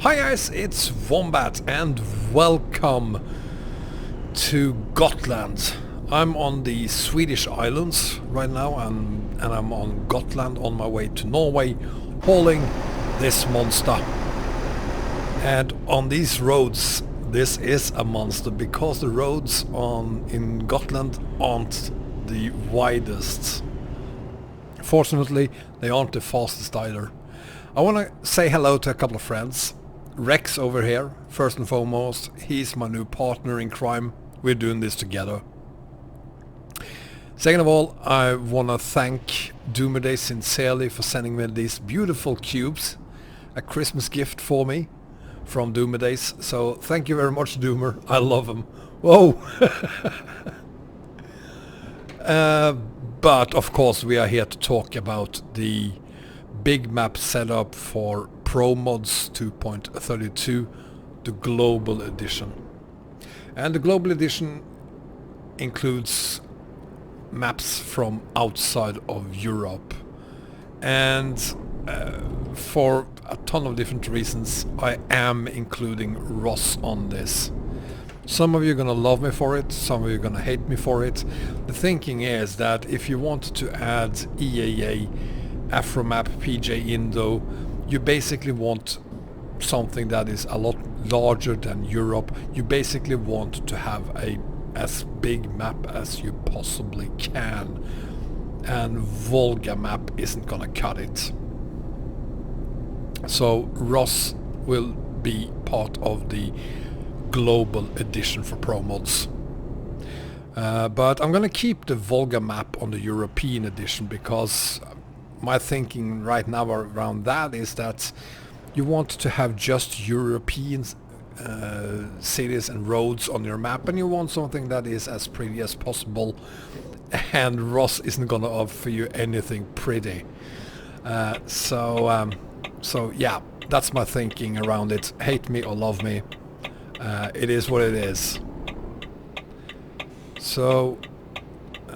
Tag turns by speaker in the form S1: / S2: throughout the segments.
S1: Hi guys, it's Wombat and welcome to Gotland. I'm on the Swedish islands right now and I'm on Gotland on my way to Norway hauling this monster. And on these roads this is a monster because the roads in Gotland aren't the widest. Fortunately they aren't the fastest either. I want to say hello to a couple of friends. Rex over here, first and foremost, he's my new partner in crime. We're doing this together. Second of all, I want to thank Doomerday sincerely for sending me these beautiful cubes. A Christmas gift for me from Doomerdays. So thank you very much, Doomer. I love them. Whoa! But of course we are here to talk about the big map setup for Promods 2.32, the global edition. And the global edition includes maps from outside of Europe. And for a ton of different reasons, I am including Ross on this. Some of you are going to love me for it, some of you are going to hate me for it. The thinking is that if you want to add EAA, AfroMap, PJ Indo, you basically want something that is a lot larger than Europe. You basically want to have as big map as you possibly can, and Volga map isn't gonna cut it. So Ross will be part of the global edition for Promods. But I'm gonna keep the Volga map on the European edition because my thinking right now around that is that you want to have just European cities and roads on your map, and you want something that is as pretty as possible, and Ross isn't gonna offer you anything pretty. So yeah, that's my thinking around it. Hate me or love me, it is what it is. So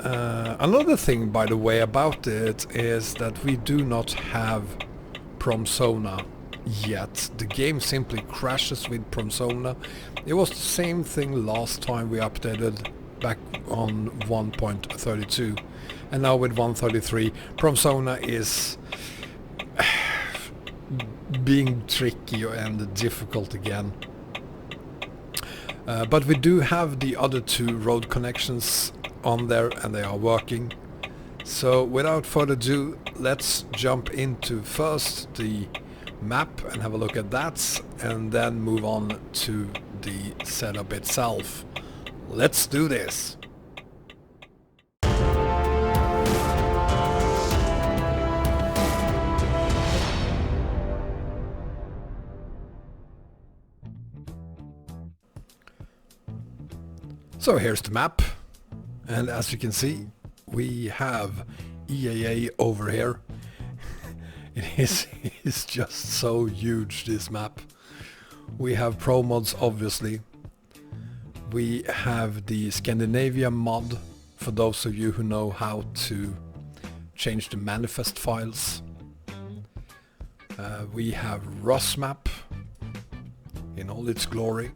S1: another thing, by the way, about it is that we do not have Promsona yet. The game simply crashes with Promsona. It was the same thing last time we updated back on 1.32, and now with 1.33 Promsona is being tricky and difficult again. But we do have the other two road connections on there and they are working. So without further ado, let's jump into first the map and have a look at that, and then move on to the setup itself. Let's do this. So here's the map. And as you can see, we have EAA over here. It's just so huge, this map. We have Promods, obviously. We have the ScandinaviaMod, for those of you who know how to change the manifest files. We have Rusmap in all its glory.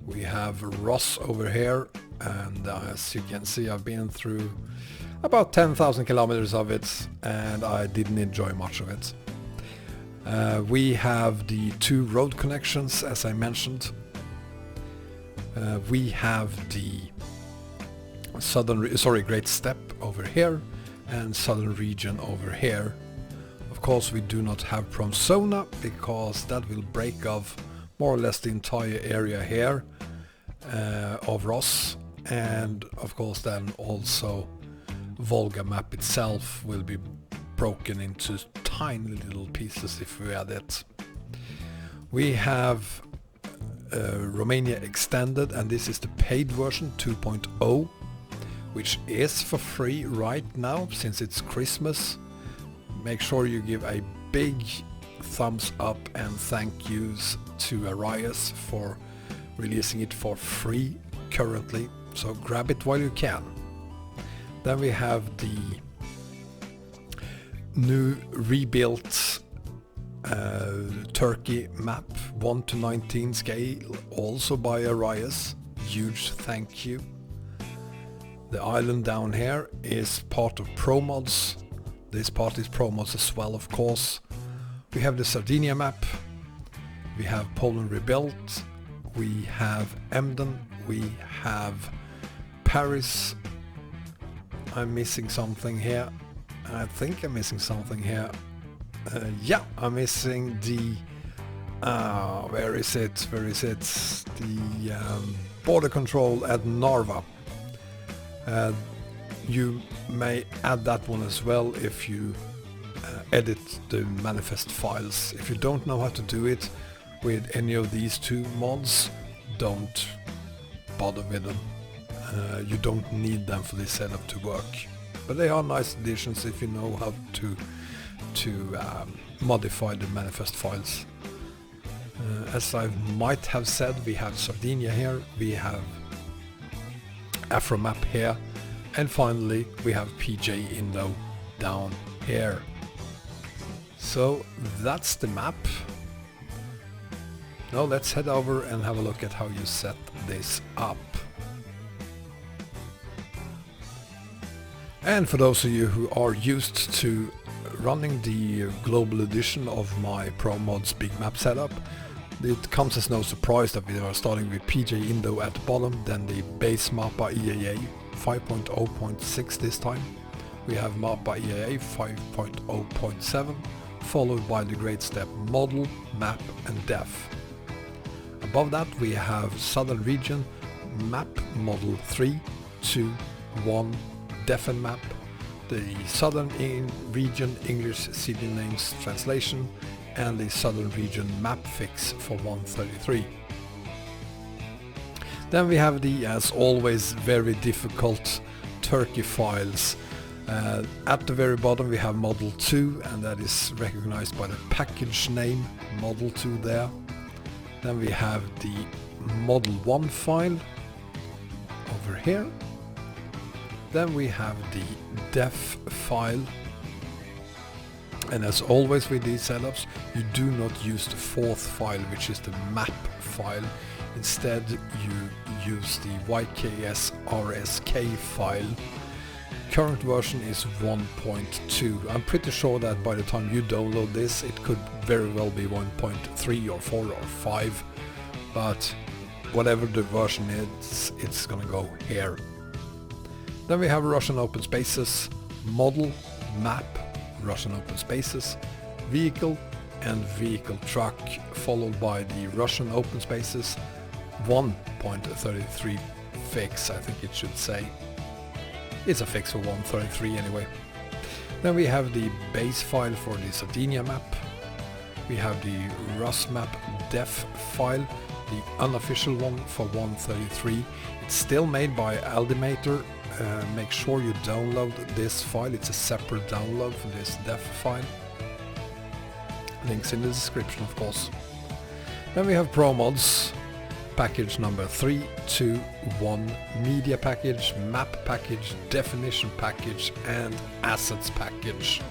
S1: We have Ross over here, and as you can see, I've been through about 10,000 kilometers of it and I didn't enjoy much of it. We have the two road connections, as I mentioned. We have the Great Steppe over here and southern region over here. Of course we do not have Promsona because that will break off more or less the entire area here of Ross, and of course then also Volga map itself will be broken into tiny little pieces if we add it. We have Romania Extended, and this is the paid version 2.0, which is for free right now since it's Christmas. Make sure you give a big thumbs up and thank yous to Arias for releasing it for free currently, so grab it while you can. Then we have the new rebuilt Turkey map 1:19 scale, also by Arias. Huge thank you. The island down here is part of Promods. This part is Promods as well, of course. We have the Sardinia map. We have Poland rebuilt. We have Emden. We have Paris. I'm missing something here. I think I'm missing something here. Yeah, I'm missing the... where is it? Where is it? The border control at Narva. You may add that one as well if you edit the manifest files. If you don't know how to do it with any of these two mods, don't bother with them. You don't need them for this setup to work. But they are nice additions if you know how to modify the manifest files. As I might have said, we have Sardinia here, we have AfroMap here, and finally we have PJ Indo down here. So that's the map. Now let's head over and have a look at how you set this up. And for those of you who are used to running the global edition of my Promods big map setup, it comes as no surprise that we are starting with PJ Indo at the bottom, then the base Mapa EAA 5.0.6 this time. We have Mapa EAA 5.0.7, followed by the great step model, map and def. Above that we have Southern Region, map model 3, 2, 1, def and map, the Southern Region English city names translation, and the Southern Region map fix for 133. Then we have the, as always, very difficult Turkey files. At the very bottom we have model 2, and that is recognized by the package name model 2 there. Then we have the model 1 file over here. Then we have the def file. And as always with these setups, you do not use the fourth file, which is the map file. Instead you use the YKS-RSK file. Current version is 1.2. I'm pretty sure that by the time you download this, it could very well be 1.3 or 4 or 5. But whatever the version is, it's gonna go here. Then we have Russian open spaces, model, map, Russian open spaces, vehicle and vehicle truck, followed by the Russian open spaces 1.33 fix, I think it should say. It's a fix for 1.33 anyway. Then we have the base file for the Sardinia map. We have the Rusmap def file, the unofficial one for 1.33. It's still made by Altimeter. Make sure you download this file. It's a separate download for this def file. Links in the description, of course. Then we have Promods package number 321, media package, map package, definition package and assets package.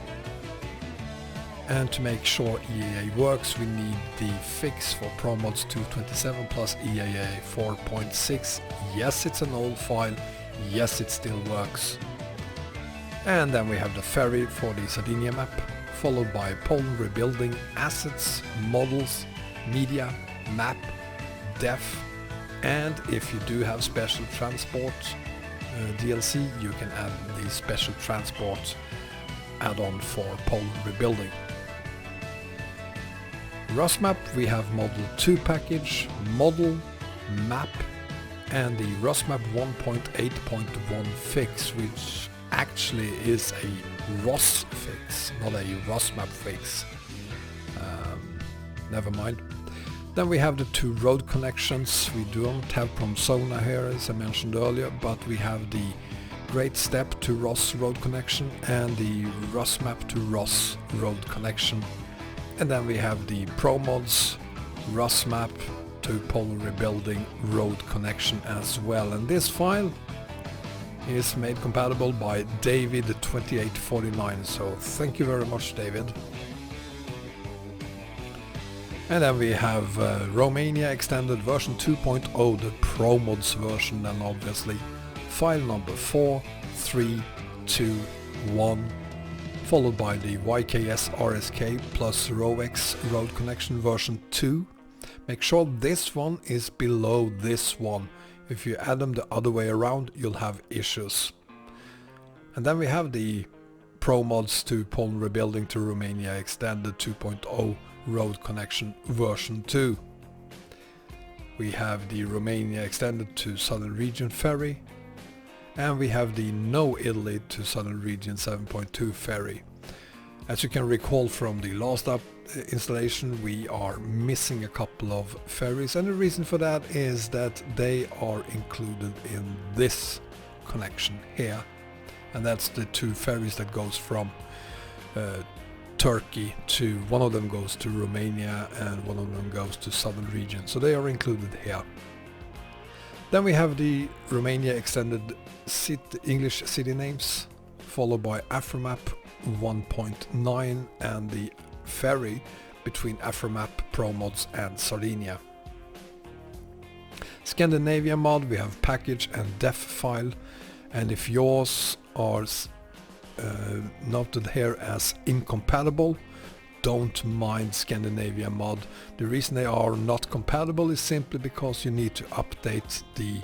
S1: And to make sure EAA works, we need the fix for Promods 2.27 plus EAA 4.6. Yes, it's an old file. Yes, it still works. And then we have the ferry for the Sardinia map, followed by Poland rebuilding, assets, models, media, map, def, and if you do have special transport DLC, you can add the special transport add-on for Poland rebuilding. Rusmap, we have model 2 package, model, map, and the Rusmap 1.8.1 fix, which actually is a ROS fix, not a Rusmap fix. Never mind. Then we have the 2 road connections. We don't have Promsona here, as I mentioned earlier, but we have the Great Step to ROS road connection and the Rusmap to ROS road connection. And then we have the Promods Rusmap to Poland rebuilding road connection as well. And this file is made compatible by David 2849. So thank you very much, David. And then we have Romania extended version 2.0, the Promods version, and obviously file number 4321, followed by the YKS RSK plus ROX road connection version 2. Make sure this one is below this one. If you add them the other way around, you'll have issues. And then we have the Promods 2 Pole Rebuilding to Romania extended 2.0 road connection version 2. We have the Romania extended to Southern Region ferry, and we have the No Italy to Southern Region 7.2 ferry. As you can recall from the last installation, we are missing a couple of ferries, and the reason for that is that they are included in this connection here, and that's the two ferries that goes from Turkey to, one of them goes to Romania and one of them goes to Southern Region, so they are included here. Then we have the Romania extended English city names, followed by AfroMap 1.9 and the ferry between AfroMap, ProMods and Sardinia. ScandinaviaMod, we have package and def file, and if yours are noted here as incompatible, don't mind ScandinaviaMod. The reason they are not compatible is simply because you need to update the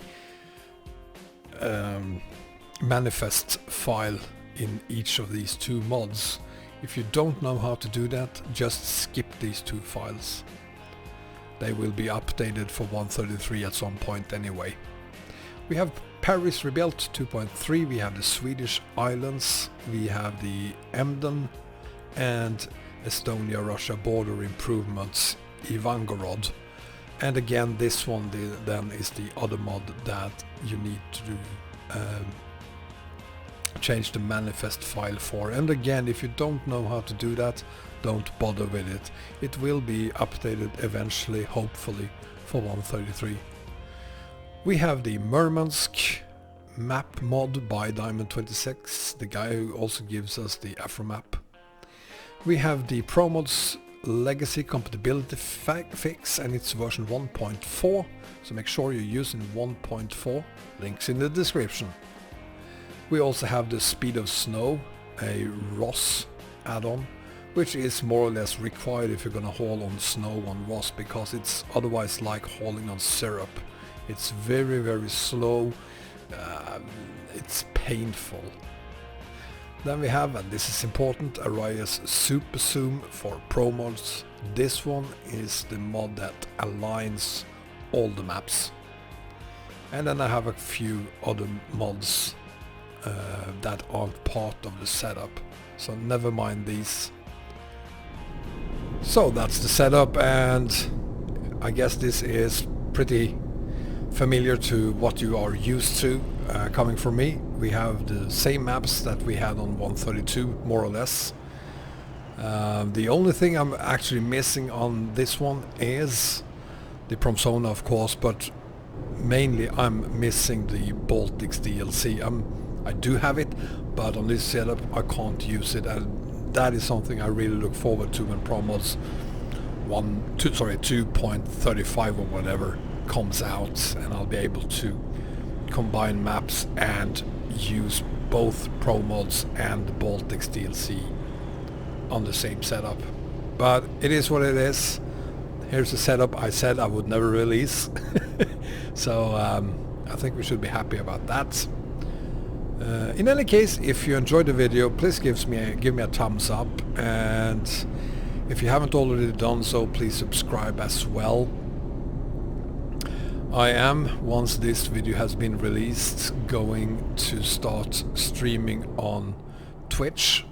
S1: manifest file in each of these two mods. If you don't know how to do that, just skip these two files. They will be updated for 1.33 at some point anyway. We have Paris Rebuilt 2.3, we have the Swedish islands, we have the Emden and Estonia-Russia border improvements Ivangorod. And again, this one then is the other mod that you need to do, change the manifest file for. And again, if you don't know how to do that, don't bother with it. It will be updated eventually, hopefully, for 1.33. We have the Murmansk map mod by Diamond26, the guy who also gives us the AfroMap. We have the Promods legacy compatibility fix, and it's version 1.4, so make sure you're using 1.4, links in the description. We also have the Speed of Snow, a ROS add-on, which is more or less required if you're gonna haul on snow on ROS, because it's otherwise like hauling on syrup. It's very, very slow, it's painful. Then we have, and this is important, Arias Super Zoom for Promods. This one is the mod that aligns all the maps. And then I have a few other mods that aren't part of the setup, so never mind these. So that's the setup, and I guess this is pretty familiar to what you are used to coming from me. We have the same maps that we had on 1.32 more or less. The only thing I'm actually missing on this one is the Promzona, of course, but mainly I'm missing the Baltics DLC. I do have it, but on this setup I can't use it, and that is something I really look forward to when Promods 2.35 or whatever comes out, and I'll be able to combine maps and use both Promods and the Baltics DLC on the same setup. But it is what it is. Here's the setup I said I would never release. So I think we should be happy about that. In any case, if you enjoyed the video, please give me a thumbs up, and if you haven't already done so, please subscribe as well. I am, once this video has been released, going to start streaming on Twitch.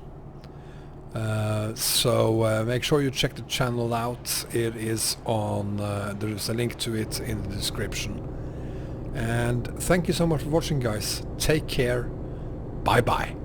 S1: So make sure you check the channel out. It is on, there's a link to it in the description. And thank you so much for watching, guys. Take care. Bye bye.